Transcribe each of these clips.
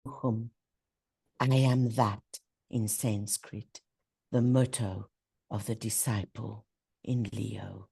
Soham, I am that in Sanskrit, the motto of the disciple in Leo.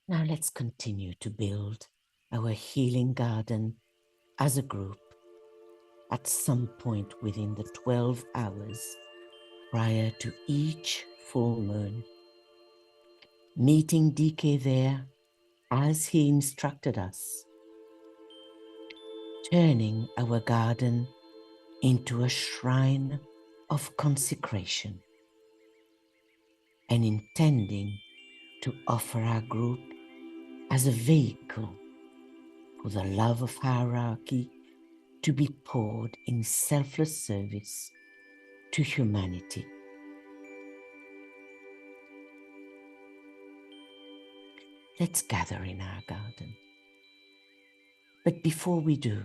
Now let's continue to build our healing garden as a group at some point within the 12 hours prior to each full moon, meeting DK there as he instructed us, turning our garden into a shrine of consecration and intending to offer our group as a vehicle for the love of hierarchy to be poured in selfless service to humanity. Let's gather in our garden. But before we do,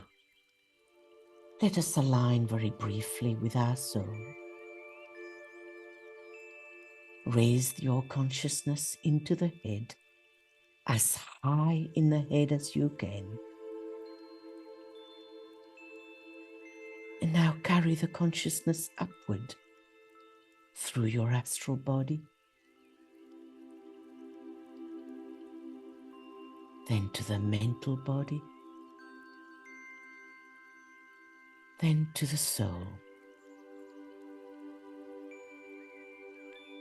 let us align very briefly with our soul. Raise your consciousness into the head, as high in the head as you can. And now carry the consciousness upward through your astral body, then to the mental body, then to the soul.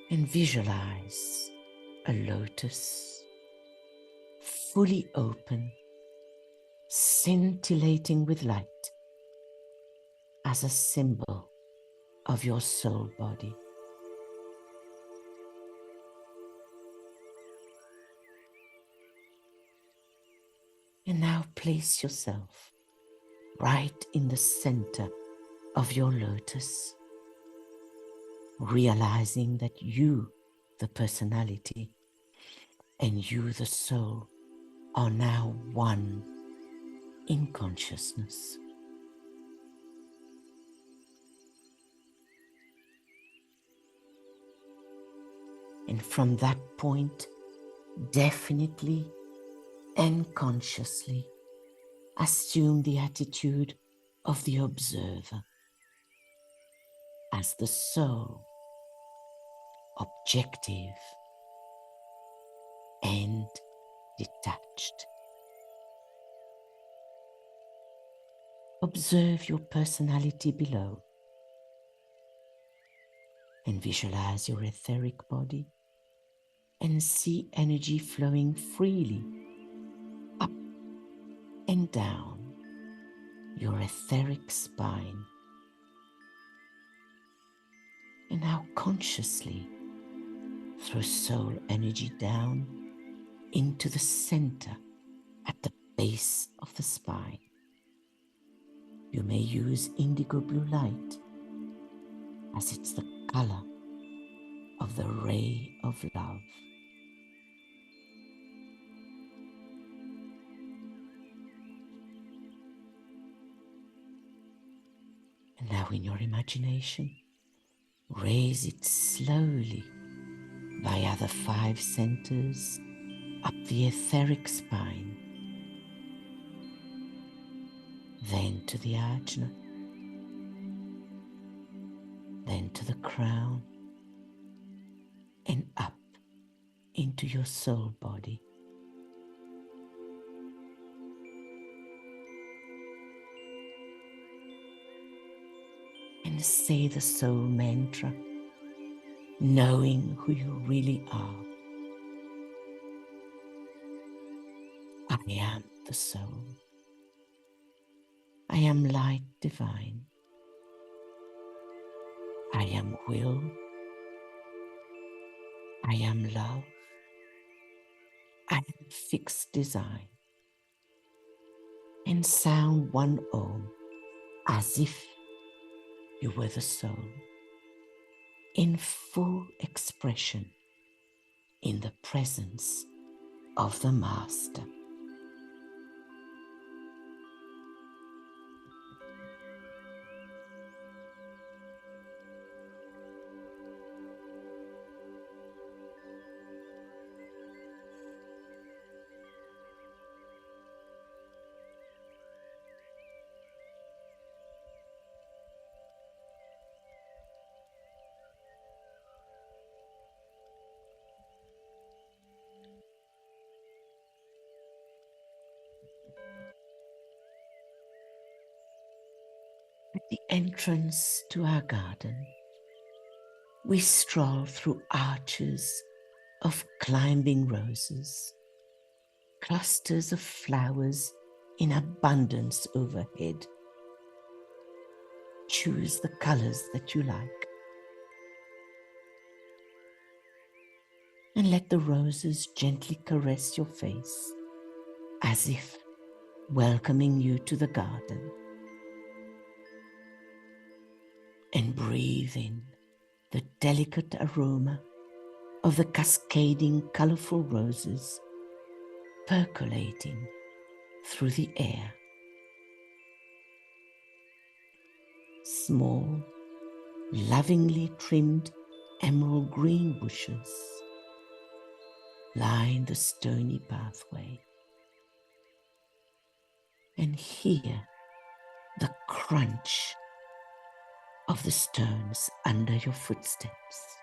And visualize a lotus, fully open, scintillating with light, as a symbol of your soul body. And now place yourself right in the center of your lotus, realizing that you, the personality, and you, the soul, are now one in consciousness. And from that point, definitely and consciously assume the attitude of the observer as the soul, objective and detached. Observe your personality below and visualize your etheric body and see energy flowing freely up and down your etheric spine. And now consciously throw soul energy down into the center at the base of the spine. You may use indigo blue light as it's the color of the ray of love. And now in your imagination, Raise it slowly via the 5 centers up the etheric spine, then to the ajna, then to the crown, and up into your soul body. And say the soul mantra, knowing who you really are. I am the soul. I am light divine. I am will. I am love. I am fixed design. And sound 1 Om as if you were the soul in full expression in the presence of the Master. At the entrance to our garden, we stroll through arches of climbing roses, clusters of flowers in abundance overhead. Choose the colors that you like, and let the roses gently caress your face as if welcoming you to the garden. And breathe in the delicate aroma of the cascading colorful roses percolating through the air. Small, lovingly trimmed emerald green bushes line the stony pathway. And hear the crunch of the stones under your footsteps.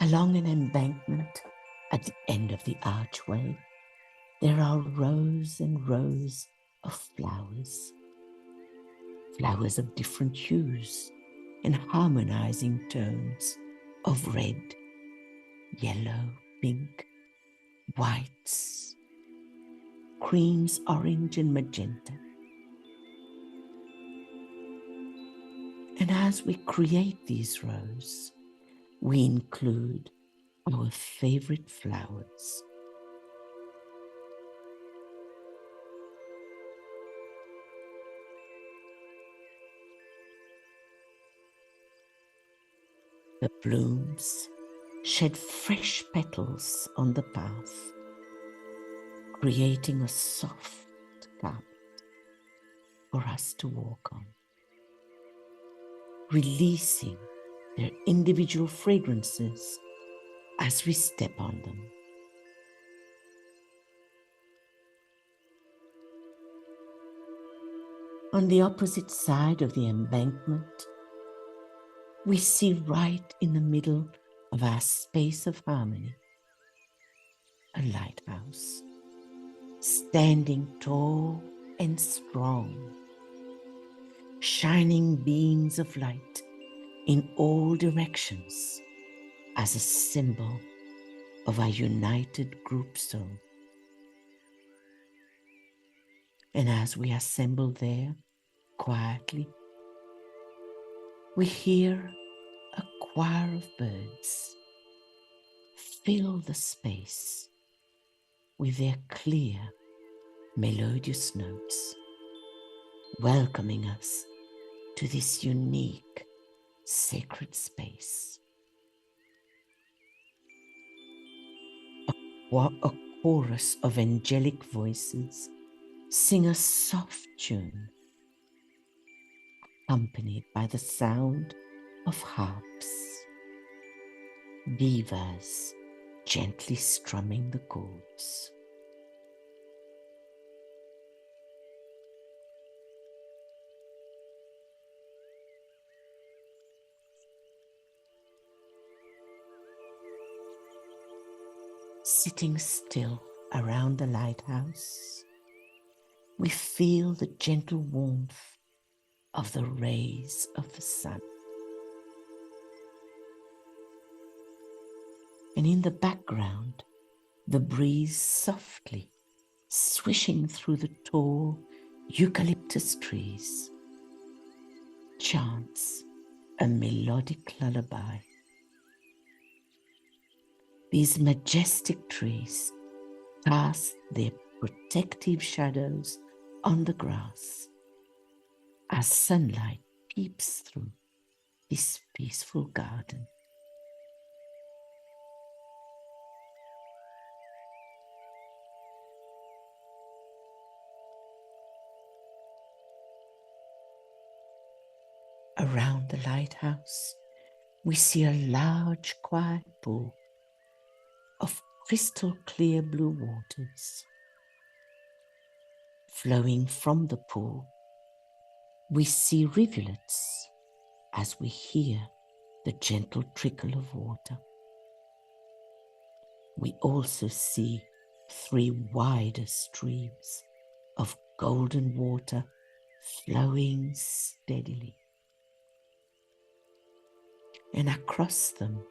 Along an embankment at the end of the archway, there are rows and rows of flowers. Flowers of different hues and harmonizing tones of red, yellow, pink, whites, creams, orange, and magenta. And as we create these rows, we include our favorite flowers. The blooms shed fresh petals on the path, creating a soft carpet for us to walk on, releasing their individual fragrances as we step on them. On the opposite side of the embankment, we see right in the middle of our space of harmony, a lighthouse, standing tall and strong, shining beams of light in all directions as a symbol of our united group soul. And as we assemble there quietly, we hear a choir of birds fill the space with their clear, melodious notes, welcoming us to this unique, sacred space. A chorus of angelic voices sing a soft tune, accompanied by the sound of harps, divas gently strumming the chords. Sitting still around the lighthouse, we feel the gentle warmth of the rays of the sun. And in the background, the breeze softly swishing through the tall eucalyptus trees chants a melodic lullaby. These majestic trees cast their protective shadows on the grass as sunlight peeps through this peaceful garden. Around the lighthouse, we see a large, quiet pool of crystal clear blue waters. Flowing from the pool, we see rivulets as we hear the gentle trickle of water. We also see 3 wider streams of golden water flowing steadily. And across them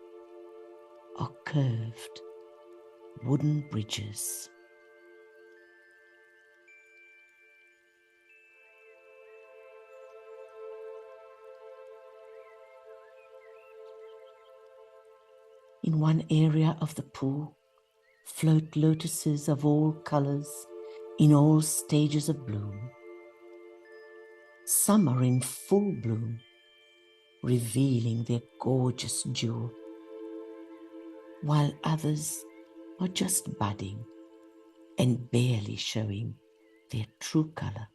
are curved wooden bridges. In one area of the pool float lotuses of all colors in all stages of bloom. Some are in full bloom, revealing their gorgeous jewel, while others are just budding and barely showing their true color,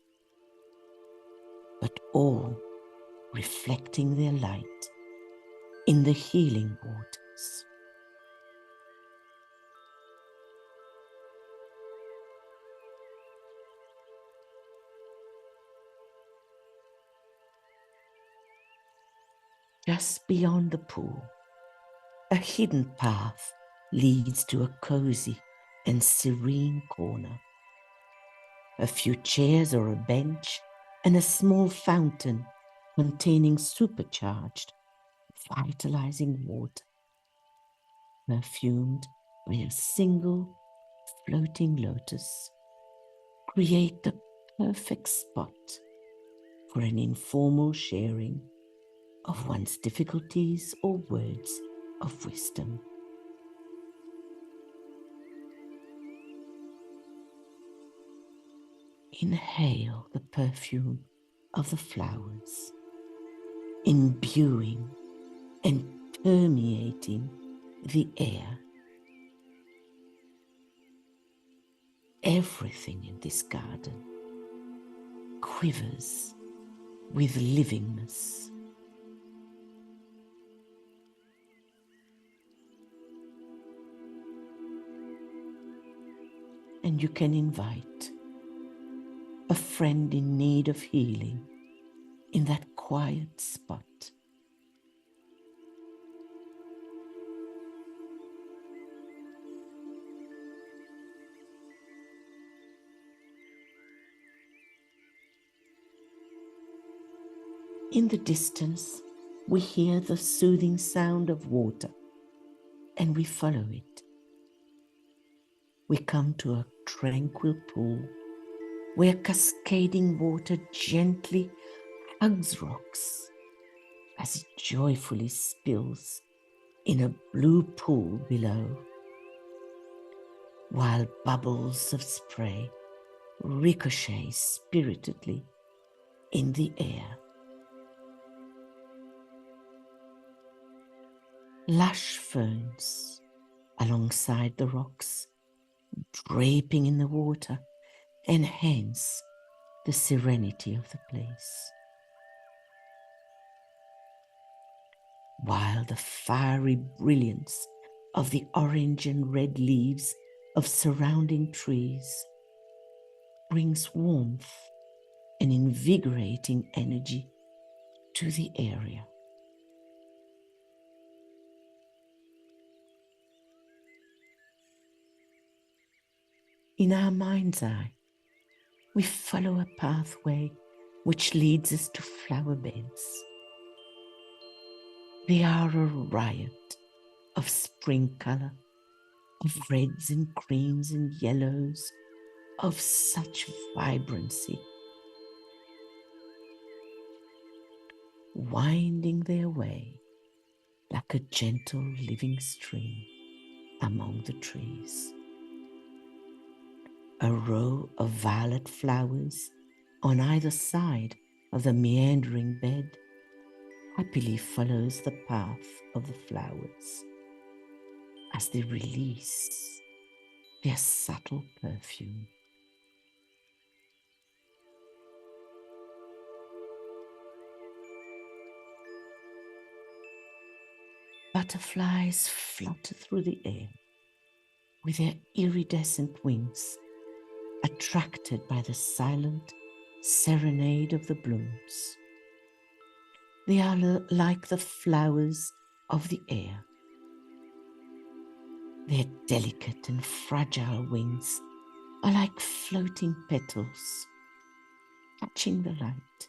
but all reflecting their light in the healing waters. Just beyond the pool, a hidden path leads to a cozy and serene corner. A few chairs or a bench and a small fountain containing supercharged, vitalizing water, perfumed by a single floating lotus, create the perfect spot for an informal sharing of one's difficulties or words of wisdom. Inhale the perfume of the flowers, imbuing and permeating the air. Everything in this garden quivers with livingness. And you can invite a friend in need of healing in that quiet spot. In the distance, we hear the soothing sound of water, and we follow it. We come to a tranquil pool where cascading water gently hugs rocks as it joyfully spills in a blue pool below, while bubbles of spray ricochet spiritedly in the air. Lush ferns alongside the rocks draping in the water, enhance the serenity of the place. While the fiery brilliance of the orange and red leaves of surrounding trees brings warmth and invigorating energy to the area. In our mind's eye, we follow a pathway which leads us to flower beds. They are a riot of spring color, of reds and greens and yellows, of such vibrancy, winding their way like a gentle living stream among the trees. A row of violet flowers on either side of the meandering bed happily follows the path of the flowers as they release their subtle perfume. Butterflies flutter through the air with their iridescent wings, attracted by the silent serenade of the blooms. They are like the flowers of the air. Their delicate and fragile wings are like floating petals, catching the light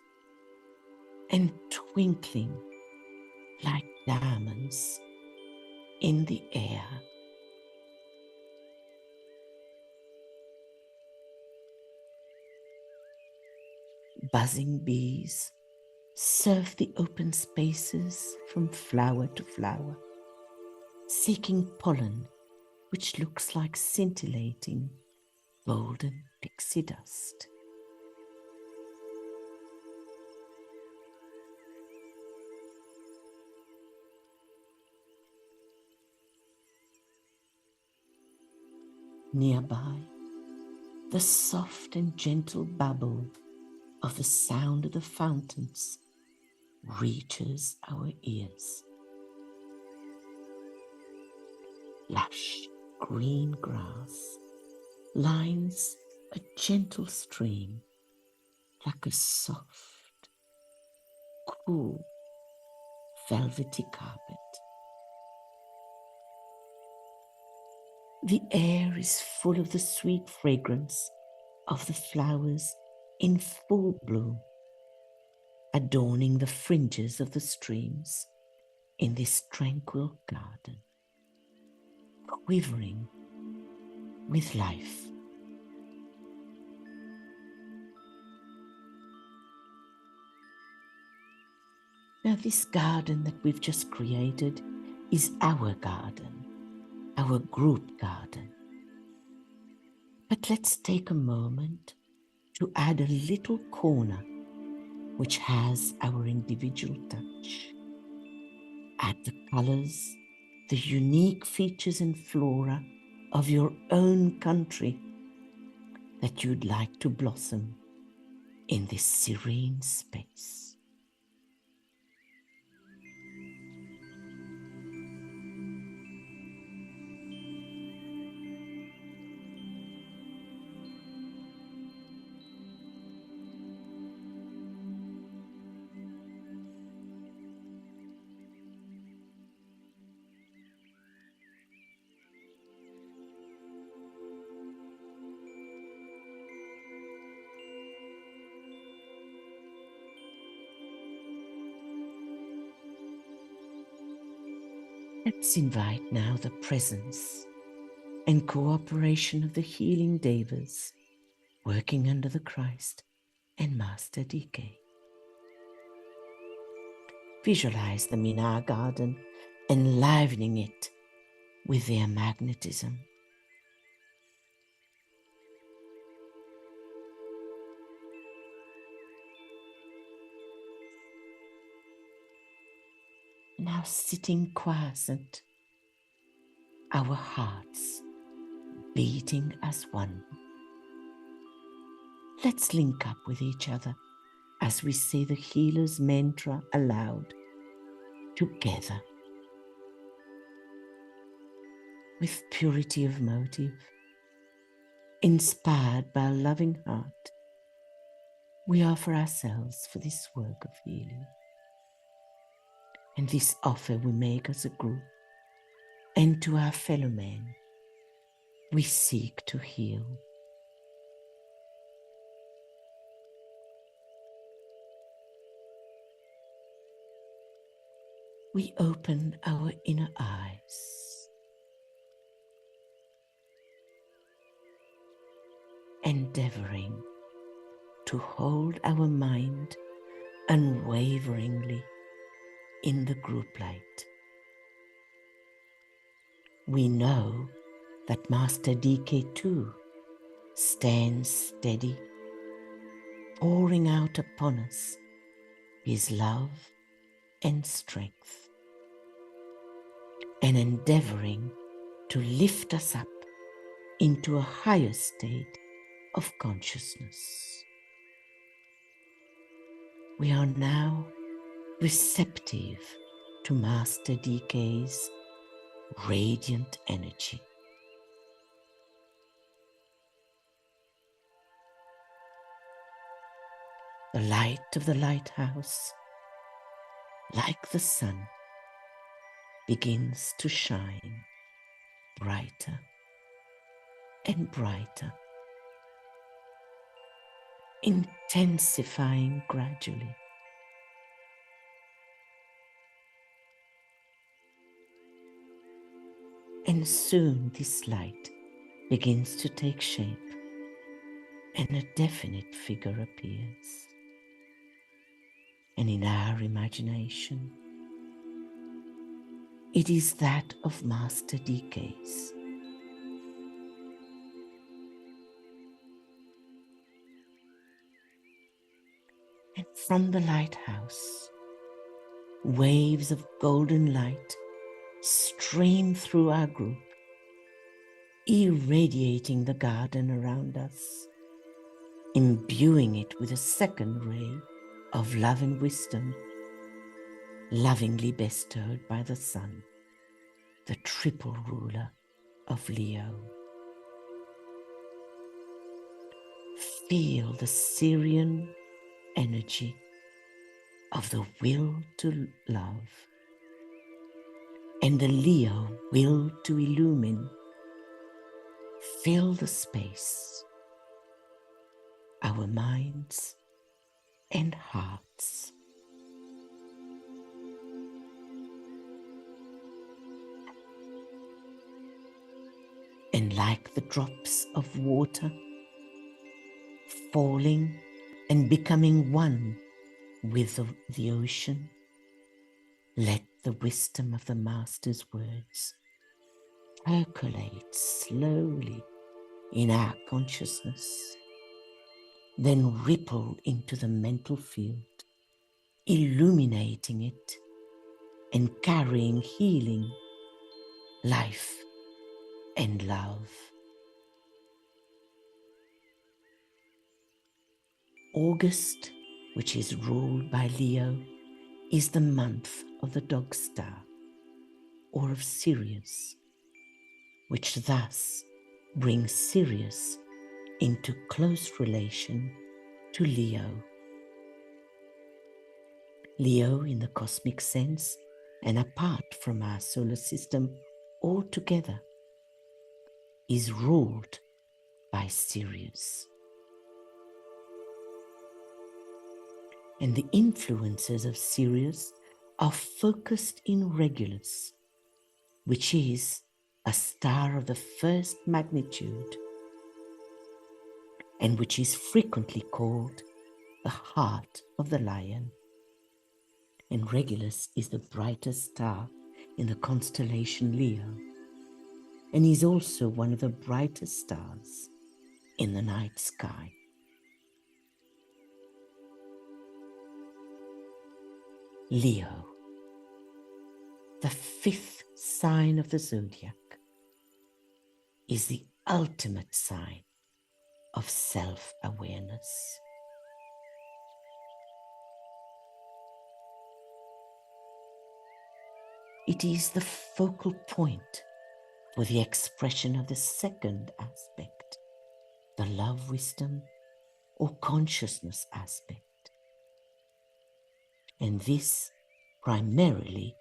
and twinkling like diamonds in the air. Buzzing bees surf the open spaces from flower to flower, seeking pollen which looks like scintillating golden pixie dust. Nearby, the soft and gentle babble of the sound of the fountains reaches our ears. Lush green grass lines a gentle stream like a soft, cool, velvety carpet. The air is full of the sweet fragrance of the flowers in full bloom, adorning the fringes of the streams in this tranquil garden, quivering with life. Now, this garden that we've just created is our garden, our group garden. But let's take a moment to add a little corner which has our individual touch. Add the colors, the unique features and flora of your own country that you'd like to blossom in this serene space. Let's invite now the presence and cooperation of the healing Devas working under the Christ and Master DK. Visualize them in our garden, enlivening it with their magnetism. Now sitting quiescent, our hearts beating as one. Let's link up with each other as we say the healer's mantra aloud, together, with purity of motive, inspired by a loving heart. We offer ourselves for this work of healing. And this offer we make as a group and to our fellow men. We seek to heal. We open our inner eyes, endeavoring to hold our mind unwaveringly in the group light. We know that Master DK2 stands steady, pouring out upon us his love and strength, and endeavoring to lift us up into a higher state of consciousness. We are now receptive to Master DK's radiant energy. The light of the lighthouse, like the sun, begins to shine brighter and brighter, intensifying gradually. And soon this light begins to take shape and a definite figure appears. And in our imagination, it is that of Master DK's. And from the lighthouse, waves of golden light stream through our group, irradiating the garden around us, imbuing it with a second ray of love and wisdom, lovingly bestowed by the sun, the triple ruler of Leo. Feel the Sirian energy of the will to love and the Leo will to illumine. Fill the space, our minds and hearts. And like the drops of water, falling and becoming one with the ocean, let the wisdom of the Master's words percolate slowly in our consciousness, then ripple into the mental field, illuminating it and carrying healing, life, and love. August, which is ruled by Leo, is the month of the dog star, or of Sirius, which thus brings Sirius into close relation to Leo. Leo, in the cosmic sense, and apart from our solar system altogether, is ruled by Sirius. And the influences of Sirius are focused in Regulus, which is a star of the first magnitude, and which is frequently called the heart of the lion. And Regulus is the brightest star in the constellation Leo, and is also one of the brightest stars in the night sky. Leo, the fifth sign of the zodiac, is the ultimate sign of self-awareness. It is the focal point for the expression of the second aspect, the love wisdom or consciousness aspect. And this primarily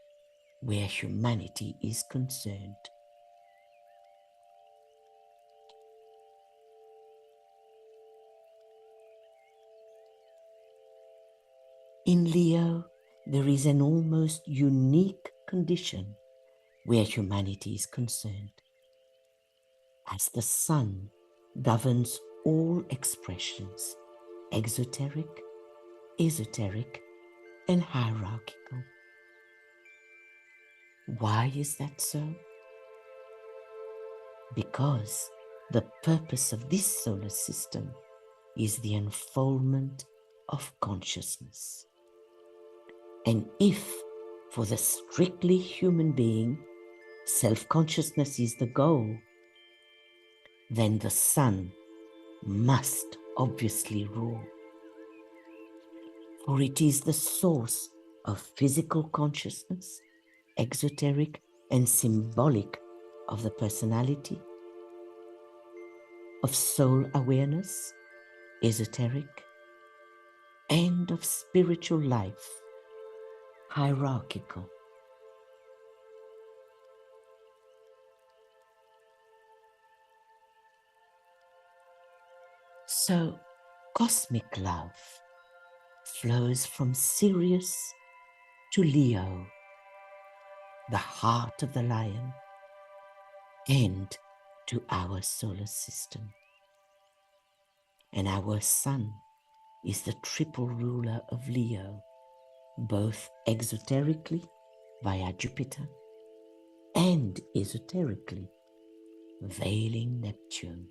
where humanity is concerned. In Leo, there is an almost unique condition where humanity is concerned, as the sun governs all expressions, exoteric, esoteric, and hierarchical. Why is that so? Because the purpose of this solar system is the unfoldment of consciousness. And if, for the strictly human being, self-consciousness is the goal, then the sun must obviously rule. For it is the source of physical consciousness, exoteric and symbolic of the personality, of soul awareness, esoteric, and of spiritual life, hierarchical. So, cosmic love flows from Sirius to Leo, the heart of the lion, and to our solar system. And our sun is the triple ruler of Leo, both exoterically via Jupiter and esoterically veiling Neptune,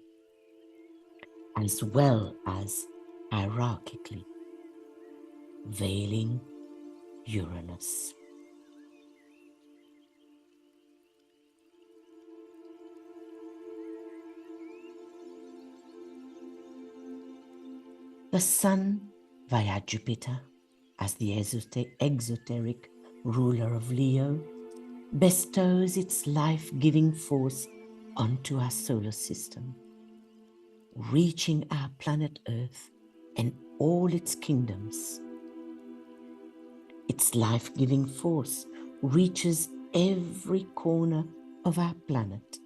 as well as hierarchically veiling Uranus. The sun via Jupiter as the exoteric ruler of Leo bestows its life-giving force onto our solar system, reaching our planet Earth and all its kingdoms. Its life-giving force reaches every corner of our planet,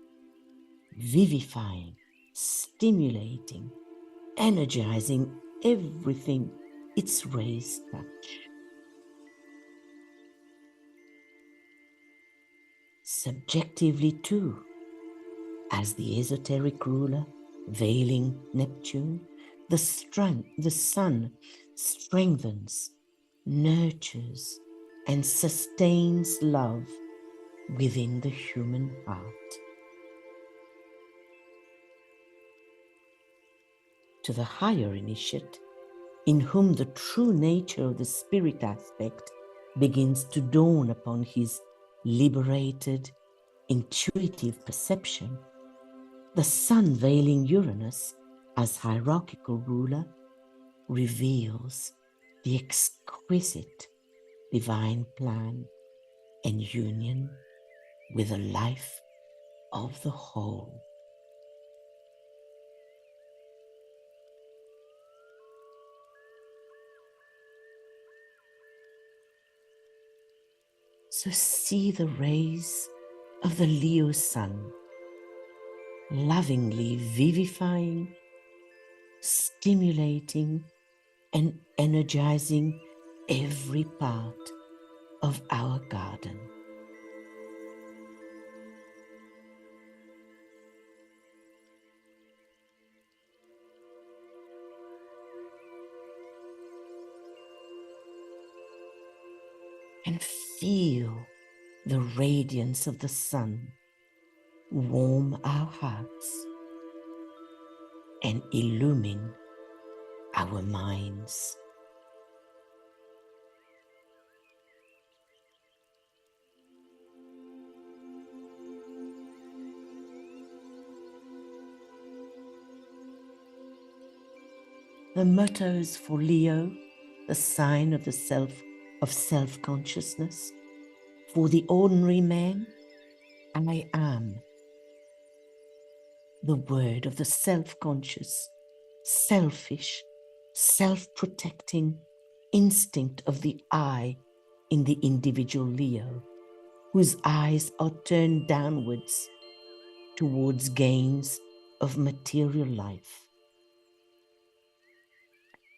vivifying, stimulating, energizing everything its rays touch. Subjectively too, as the esoteric ruler veiling Neptune, the sun strengthens, nurtures, and sustains love within the human heart. To the higher initiate, in whom the true nature of the spirit aspect begins to dawn upon his liberated, intuitive perception, the sun veiling Uranus as hierarchical ruler reveals the exquisite divine plan and union with the life of the whole. So see the rays of the Leo sun lovingly vivifying, stimulating, and energizing every part of our garden. And feel the radiance of the sun warm our hearts and illumine our minds. the mottos for Leo, the sign of the self-consciousness. For the ordinary man, I am. The word of the self-conscious, selfish, self-protecting instinct of the I in the individual Leo, whose eyes are turned downwards towards gains of material life.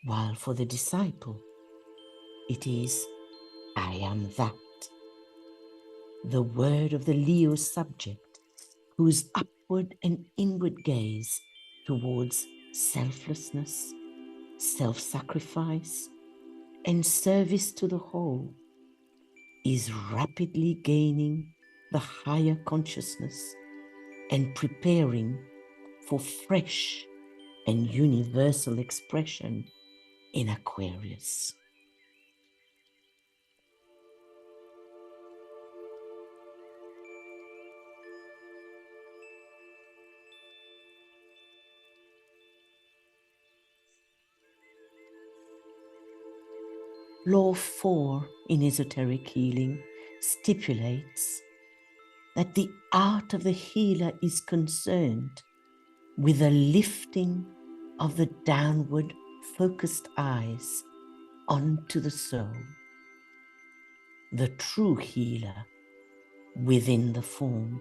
While for the disciple, it is, I am that. The word of the Leo subject, whose upward and inward gaze towards selflessness, self-sacrifice, and service to the whole is rapidly gaining the higher consciousness and preparing for fresh and universal expression in Aquarius. Law 4 in esoteric healing stipulates that the art of the healer is concerned with a lifting of the downward focused eyes onto the soul, the true healer within the form.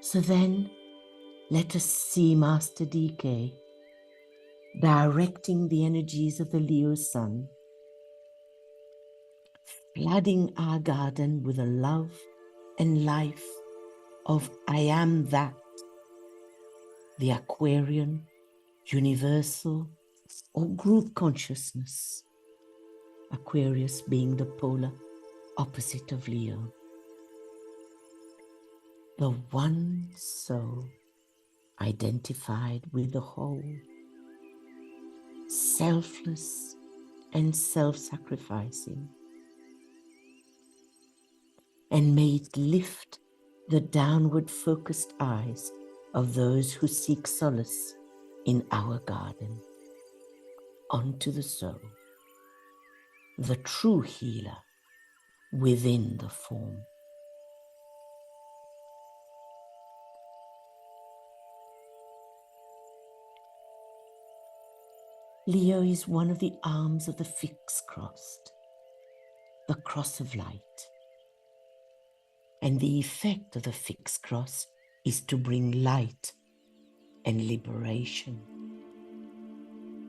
So then, let us see Master DK directing the energies of the Leo Sun, flooding our garden with the love and life of I am that, the Aquarian, universal, or group consciousness, Aquarius being the polar opposite of Leo. The one soul identified with the whole, selfless and self-sacrificing, and may it lift the downward focused eyes of those who seek solace in our garden onto the soul, the true healer within the form. Leo is one of the arms of the fixed cross, the cross of light. And the effect of the fixed cross is to bring light and liberation.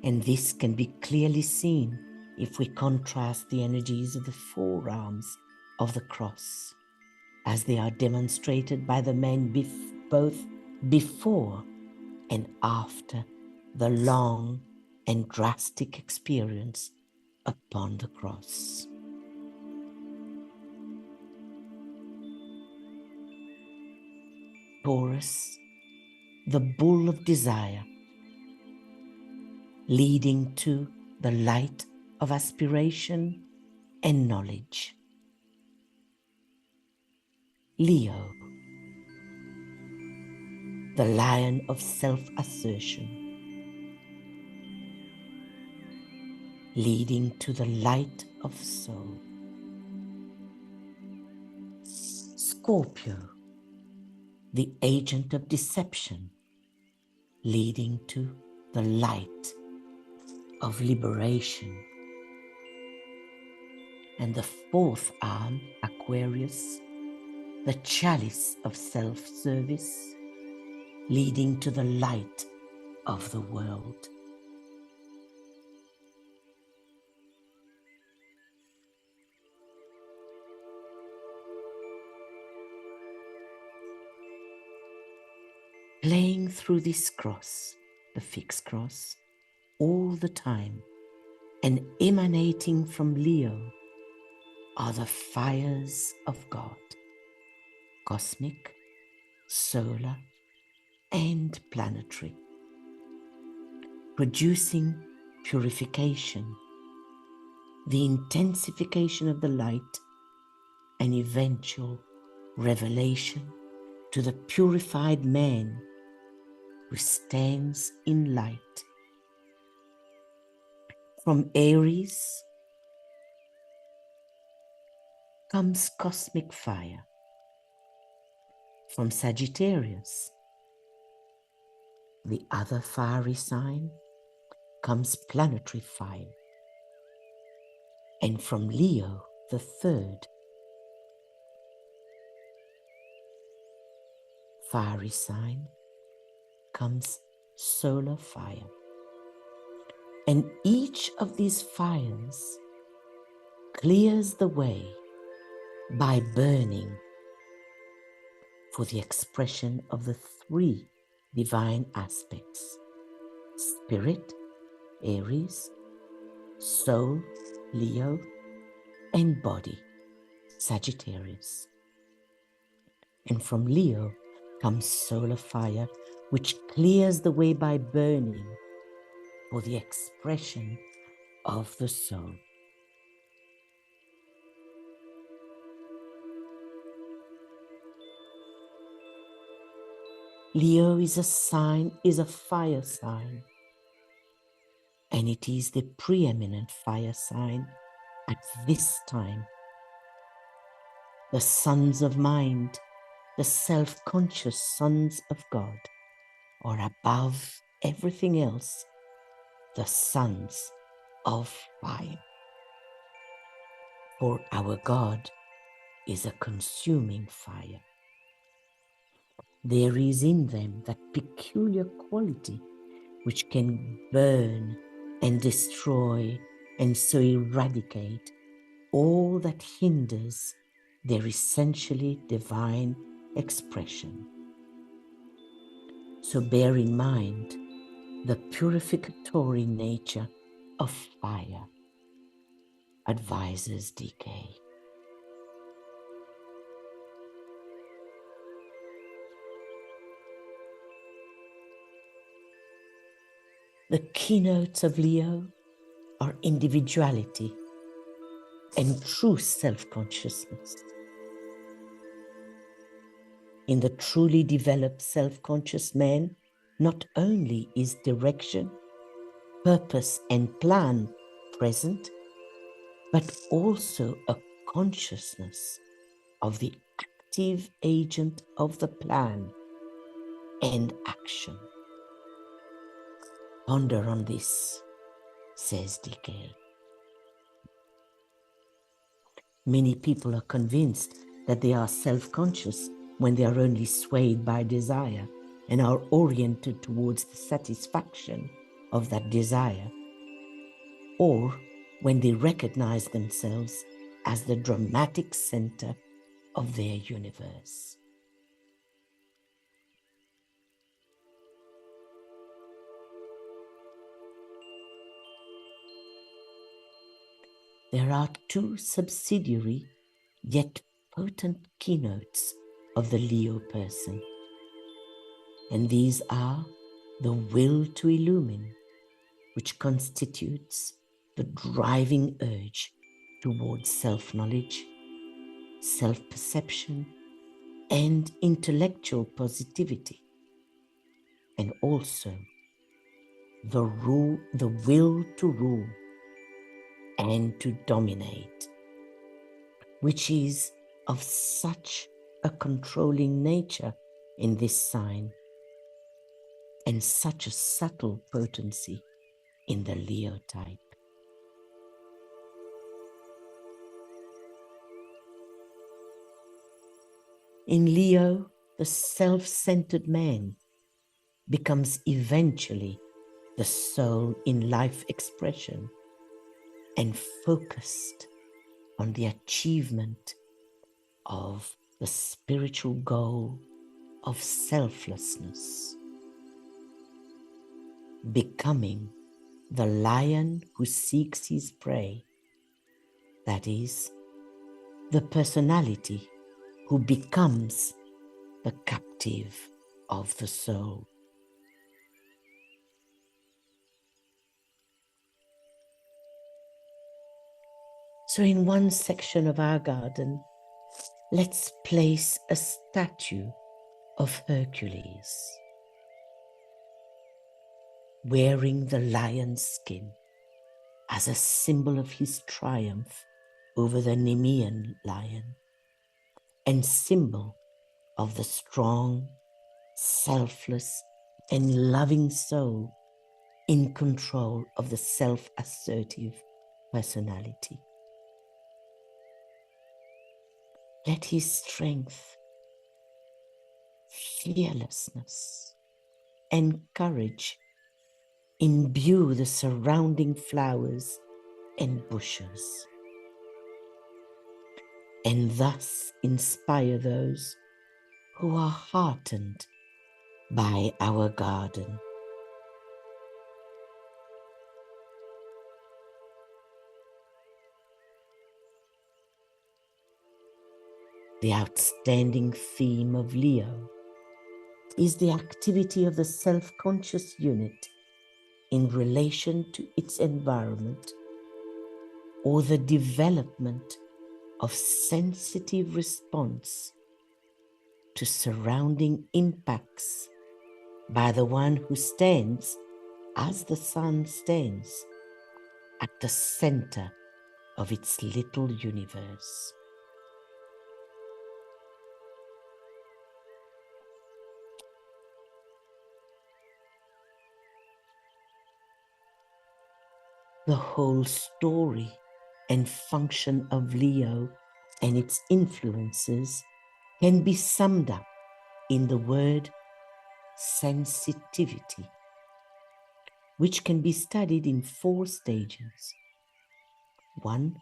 And this can be clearly seen if we contrast the energies of the four arms of the cross, as they are demonstrated by the men both before and after the long and drastic experience upon the cross. Taurus, the bull of desire, leading to the light of aspiration and knowledge. Leo, the lion of self-assertion, leading to the light of soul. Scorpio, the agent of deception, leading to the light of liberation. And the fourth arm, Aquarius, the chalice of self-service, leading to the light of the world. Playing through this cross, the fixed cross, all the time, and emanating from Leo are the fires of God, cosmic, solar, and planetary, producing purification, the intensification of the light, and eventual revelation to the purified man who stands in light From Aries comes cosmic fire. From Sagittarius, the other fiery sign, comes planetary fire. And from Leo, the third fiery sign, comes solar fire. And each of these fires clears the way by burning for the expression of the three divine aspects: spirit, Aries; soul, Leo; and body, Sagittarius. And from Leo comes solar fire, which clears the way by burning for the expression of the soul. Leo is a fire sign, and it is the preeminent fire sign at this time. The sons of mind, the self-conscious sons of God, are above everything else, the sons of fire. For our God is a consuming fire. There is in them that peculiar quality which can burn and destroy and so eradicate all that hinders their essentially divine expression. So bear in mind the purificatory nature of fire, advises DK. The keynotes of Leo are individuality and true self-consciousness. In the truly developed self-conscious man, not only is direction, purpose, and plan present, but also a consciousness of the active agent of the plan and action. Ponder on this, says DK. Many people are convinced that they are self-conscious when they are only swayed by desire and are oriented towards the satisfaction of that desire, or when they recognize themselves as the dramatic center of their universe. There are two subsidiary yet potent keynotes of the Leo person, and these are the will to illumine, which constitutes the driving urge towards self-knowledge, self-perception, and intellectual positivity, and also the will to rule and to dominate, which is of such a controlling nature in this sign, and such a subtle potency in the Leo type. In Leo, the self-centered man becomes eventually the soul in life expression and focused on the achievement of the spiritual goal of selflessness, becoming the lion who seeks his prey, that is, the personality who becomes the captive of the soul. So in one section of our garden, let's place a statue of Hercules, wearing the lion's skin, as a symbol of his triumph over the Nemean lion and symbol of the strong, selfless, and loving soul in control of the self-assertive personality. Let his strength, fearlessness, and courage imbue the surrounding flowers and bushes, and thus inspire those who are heartened by our garden. The outstanding theme of Leo is the activity of the self-conscious unit in relation to its environment, or the development of sensitive response to surrounding impacts by the one who stands, as the sun stands, at the center of its little universe. The whole story and function of Leo and its influences can be summed up in the word sensitivity, which can be studied in 4 stages. 1.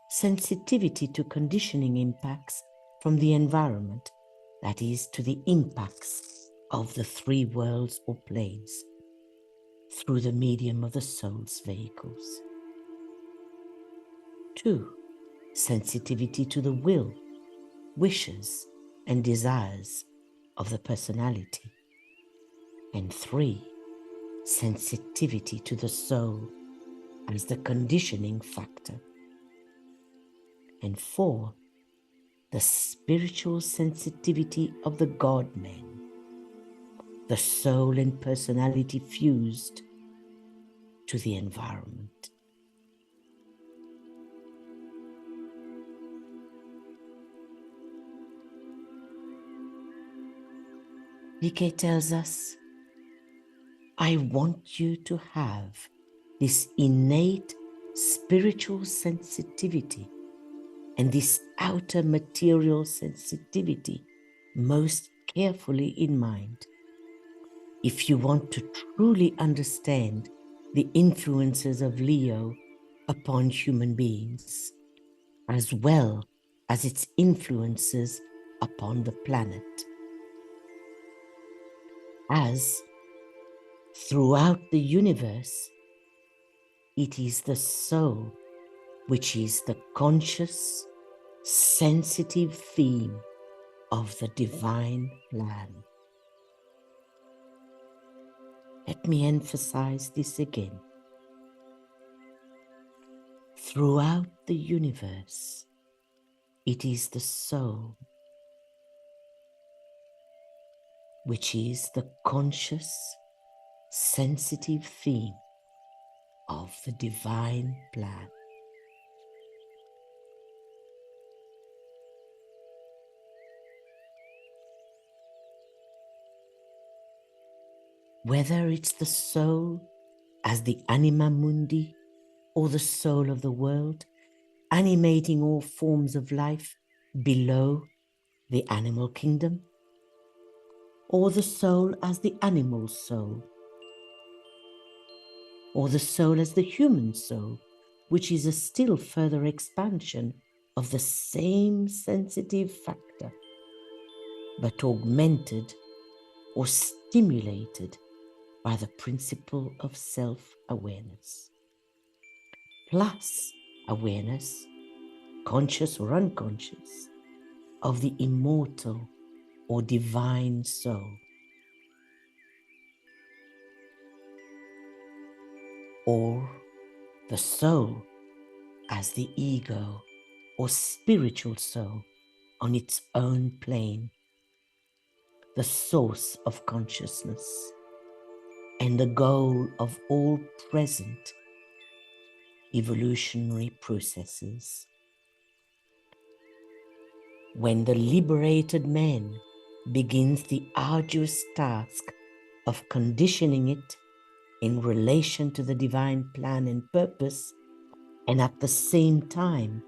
Sensitivity to conditioning impacts from the environment, that is, to the impacts of the 3 worlds or planes, through the medium of the soul's vehicles. 2. Sensitivity to the will, wishes, and desires of the personality. And 3. Sensitivity to the soul as the conditioning factor. And 4. The spiritual sensitivity of the God-man, the soul and personality fused to the environment. Pike tells us, I want you to have this innate spiritual sensitivity and this outer material sensitivity most carefully in mind if you want to truly understand the influences of Leo upon human beings, as well as its influences upon the planet. As throughout the universe, it is the soul which is the conscious, sensitive theme of the divine plan. Let me emphasize this again. Throughout the universe, it is the soul which is the conscious, sensitive theme of the divine plan. Whether it's the soul as the anima mundi or the soul of the world, animating all forms of life below the animal kingdom, or the soul as the animal soul, or the soul as the human soul, which is a still further expansion of the same sensitive factor, but augmented or stimulated by the principle of self-awareness. Plus awareness, conscious or unconscious, of the immortal or divine soul, or the soul as the ego or spiritual soul on its own plane, the source of consciousness and the goal of all present evolutionary processes. When the liberated man begins the arduous task of conditioning it in relation to the divine plan and purpose, and at the same time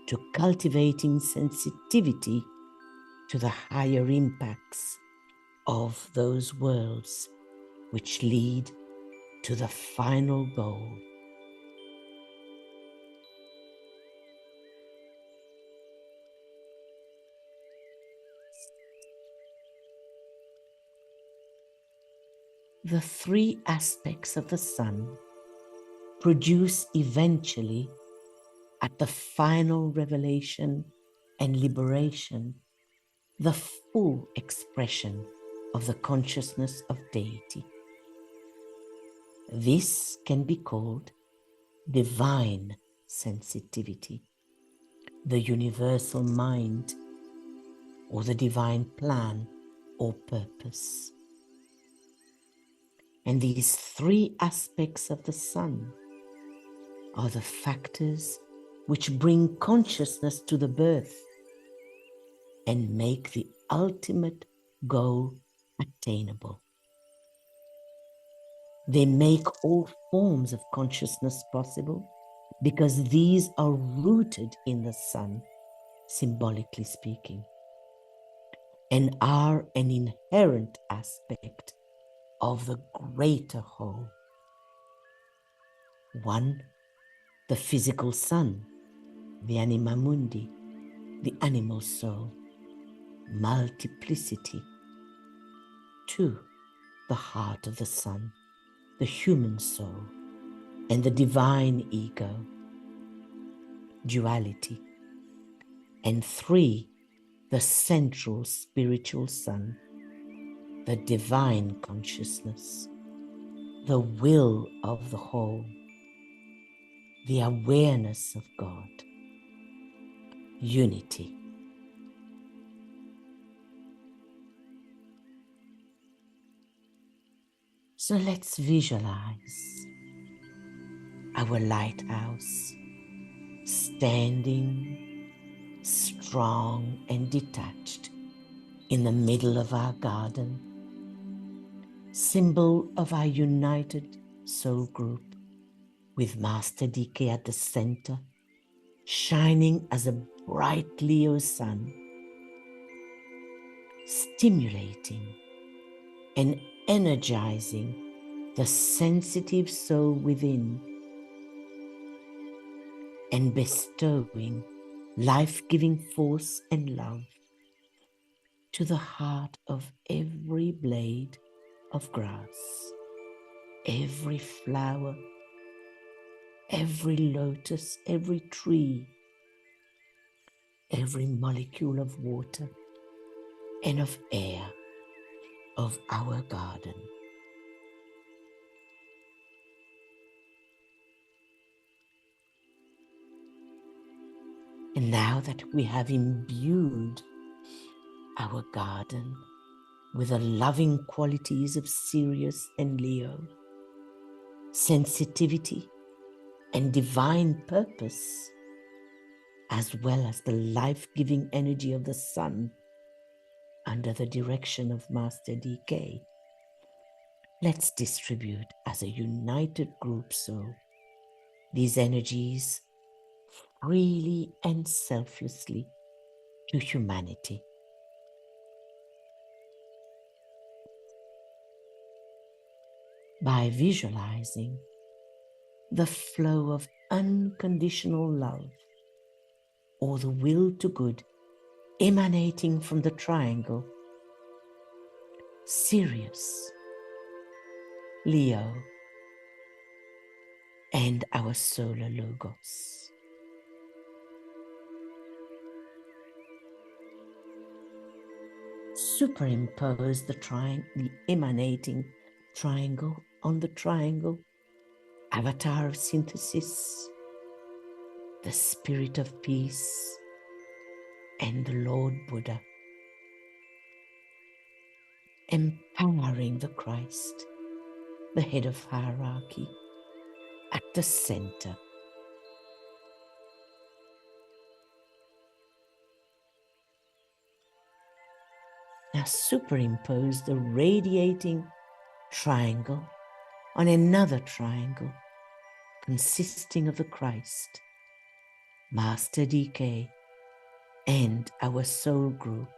to cultivating sensitivity to the higher impacts of those worlds which lead to the final goal. The three aspects of the sun produce eventually, at the final revelation and liberation, the full expression of the consciousness of deity. This can be called divine sensitivity, the universal mind, or the divine plan or purpose. And these three aspects of the sun are the factors which bring consciousness to the birth and make the ultimate goal attainable. They make all forms of consciousness possible because these are rooted in the sun, symbolically speaking, and are an inherent aspect of the greater whole. One, the physical sun, the anima mundi, the animal soul, multiplicity. Two, the heart of the sun, the human soul, and the divine ego, duality. And three, the central spiritual sun, the divine consciousness, the will of the whole, the awareness of God, unity. So let's visualize our lighthouse standing strong and detached in the middle of our garden, symbol of our united soul group, with Master DK at the center, shining as a bright Leo sun, stimulating and energizing the sensitive soul within, and bestowing life-giving force and love to the heart of every blade of grass, every flower, every lotus, every tree, every molecule of water and of air of our garden. And now that we have imbued our garden with the loving qualities of Sirius and Leo, sensitivity and divine purpose, as well as the life-giving energy of the sun under the direction of Master DK, let's distribute as a united group soul these energies freely and selflessly to humanity. By visualizing the flow of unconditional love or the will to good emanating from the triangle Sirius, Leo, and our solar logos. Superimpose the emanating triangle on the triangle, avatar of synthesis, the spirit of peace, and the Lord Buddha, empowering the Christ, the head of hierarchy, at the center superimpose the radiating triangle on another triangle consisting of the Christ, Master DK, and our soul group.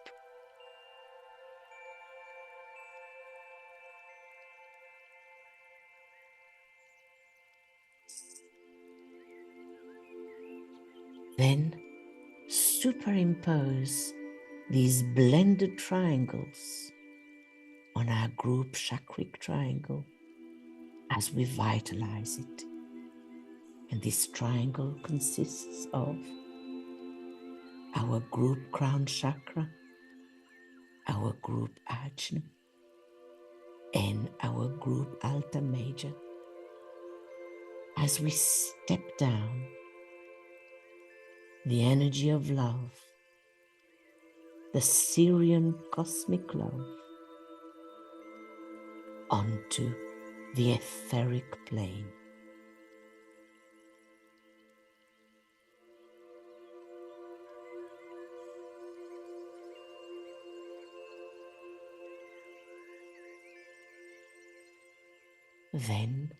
Then superimpose these blended triangles on our group chakric triangle as we vitalize it. And this triangle consists of our group crown chakra, our group ajna, and our group alta major. As we step down the energy of love, the Syrian cosmic love, onto the etheric plane. Then,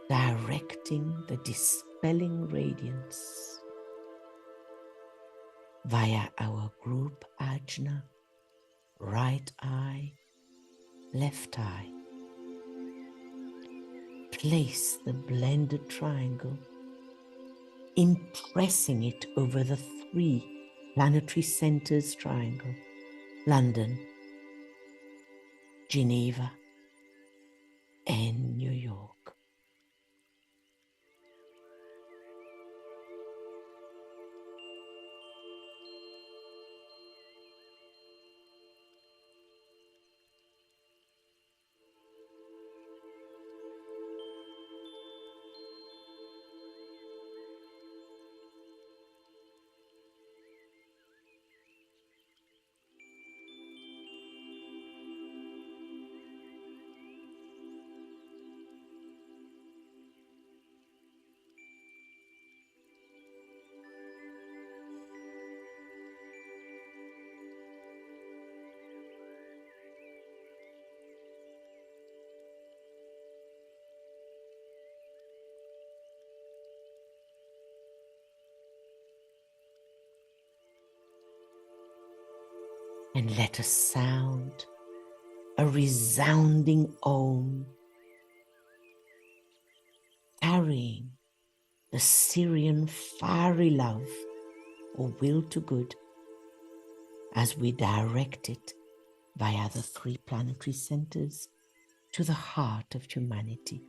directing the dispelling radiance via our group ajna, right eye, left eye. Place the blended triangle, impressing it over the 3 planetary centers triangle: London, Geneva, and New York. And let us sound a resounding Om, carrying the Syrian fiery love or will to good as we direct it via the 3 planetary centers to the heart of humanity.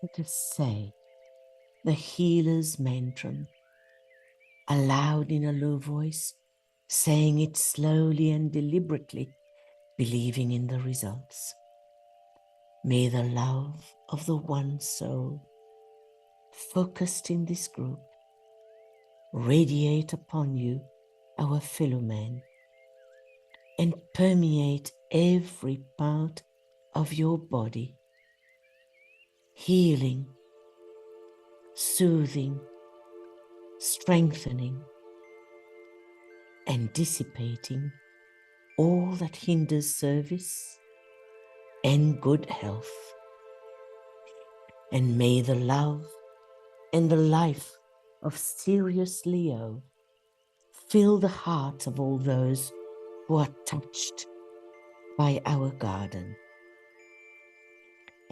Let us say the healer's mantram aloud in a low voice, saying it slowly and deliberately, believing in the results. May the love of the one soul focused in this group radiate upon you, our fellow man, and permeate every part of your body, healing, soothing, strengthening, and dissipating all that hinders service and good health. And may the love and the life of Sirius Leo fill the hearts of all those who are touched by our garden.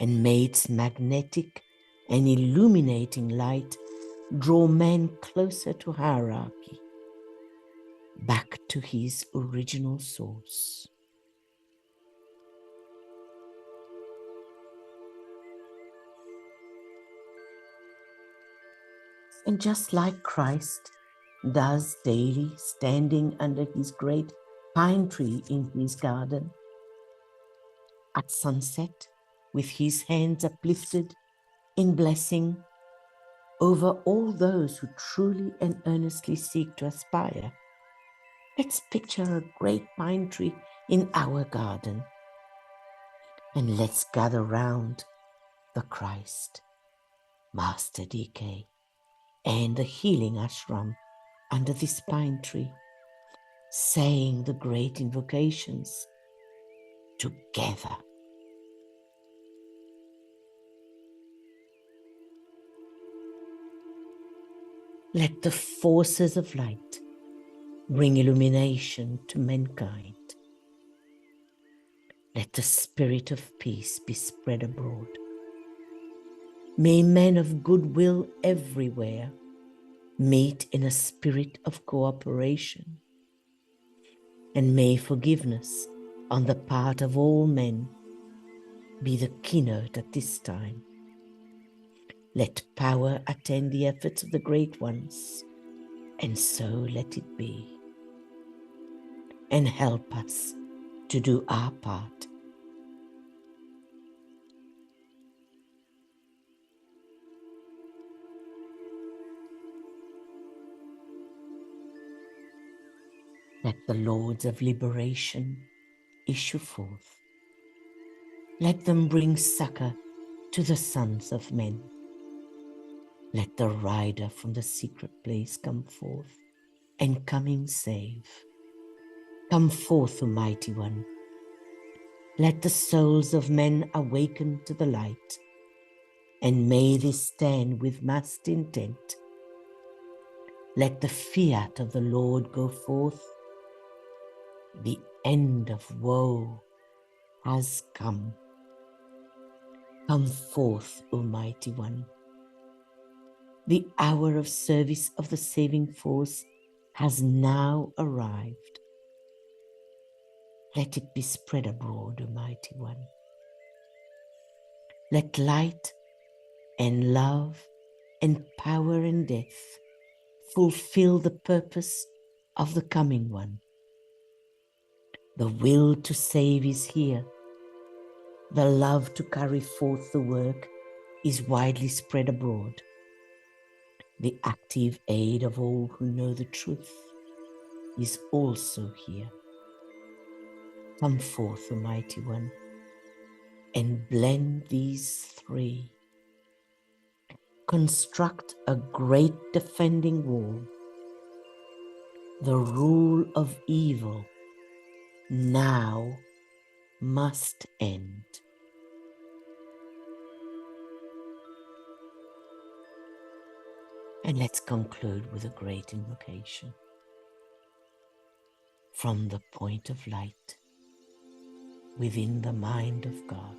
And may its magnetic and illuminating light draw man closer to hierarchy, back to his original source. And just like Christ does daily, standing under his great pine tree in his garden, at sunset, with his hands uplifted in blessing over all those who truly and earnestly seek to aspire, let's picture a great pine tree in our garden, and let's gather round the Christ, Master DK, and the healing ashram under this pine tree, saying the great invocations together. Let the forces of light bring illumination to mankind. Let the spirit of peace be spread abroad. May men of goodwill everywhere meet in a spirit of cooperation, and may forgiveness on the part of all men be the keynote at this time. Let power attend the efforts of the great ones, and so let it be. And help us to do our part. Let the Lords of Liberation issue forth. Let them bring succor to the sons of men. Let the rider from the secret place come forth, and coming save. Come forth, O Mighty One. Let the souls of men awaken to the light, and may they stand with massed intent. Let the fiat of the Lord go forth. The end of woe has come. Come forth, O Mighty One. The hour of service of the saving force has now arrived. Let it be spread abroad, O Mighty One. Let light and love and power and death fulfill the purpose of the coming one. The will to save is here. The love to carry forth the work is widely spread abroad. The active aid of all who know the truth is also here. Come forth, O Mighty One, and blend these three. Construct a great defending wall. The rule of evil now must end. And let's conclude with a great invocation. From the point of light within the mind of God,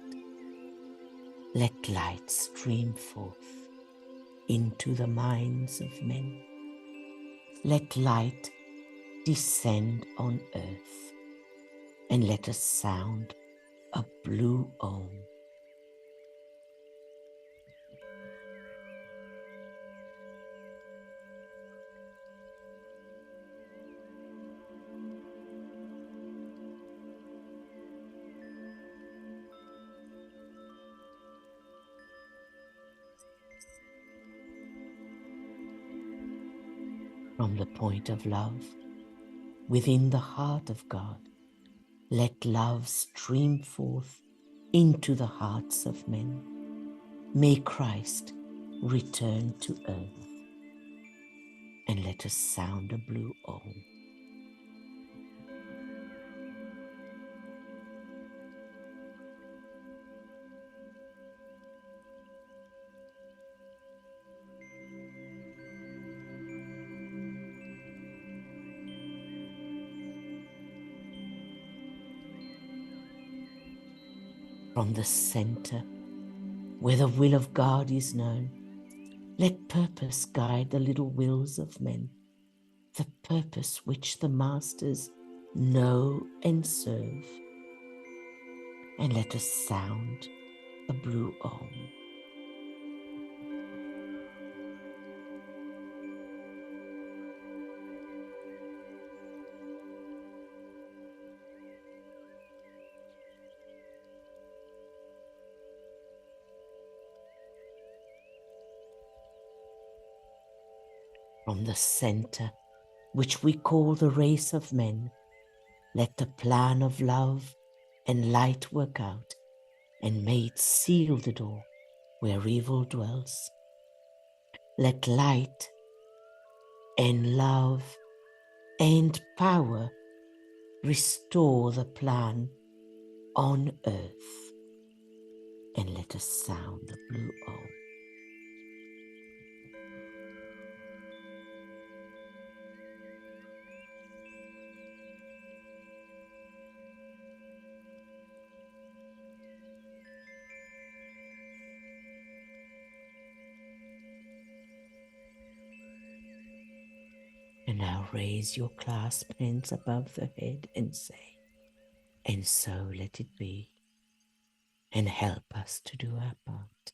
let light stream forth into the minds of men. Let light descend on earth, and let us sound a blue Om. From the point of love within the heart of God, let love stream forth into the hearts of men. May Christ return to earth, and let us sound a blue Om. From the center, where the will of God is known, let purpose guide the little wills of men, the purpose which the masters know and serve. And let us sound a blue Om. From the center, which we call the race of men, let the plan of love and light work out, and may it seal the door where evil dwells. Let light and love and power restore the plan on earth, and let us sound the blue O. And now raise your clasped hands above the head and say, and so let it be, and help us to do our part.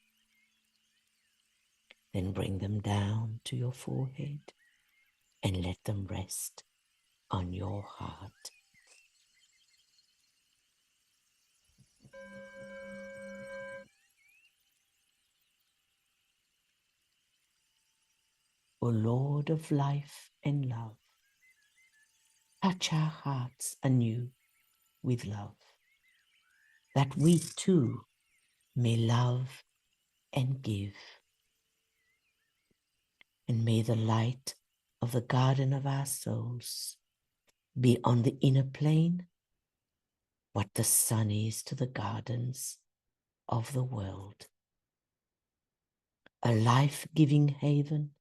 Then bring them down to your forehead and let them rest on your heart. O Lord of life and love, touch our hearts anew with love, that we too may love and give. And may the light of the garden of our souls be on the inner plane what the sun is to the gardens of the world. A life-giving haven,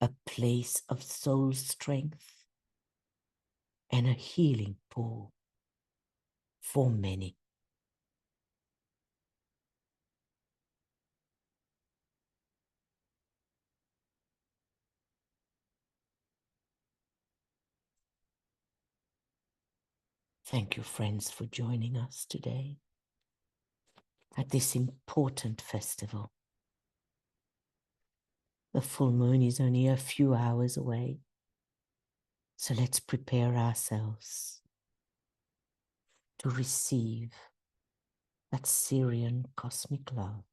a place of soul strength, and a healing pool for many. Thank you, friends, for joining us today at this important festival. The full moon is only a few hours away, so let's prepare ourselves to receive that Syrian cosmic love.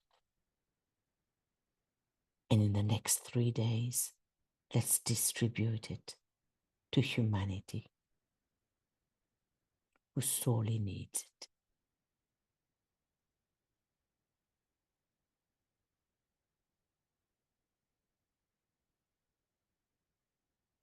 And in the next 3 days, let's distribute it to humanity who sorely needs it.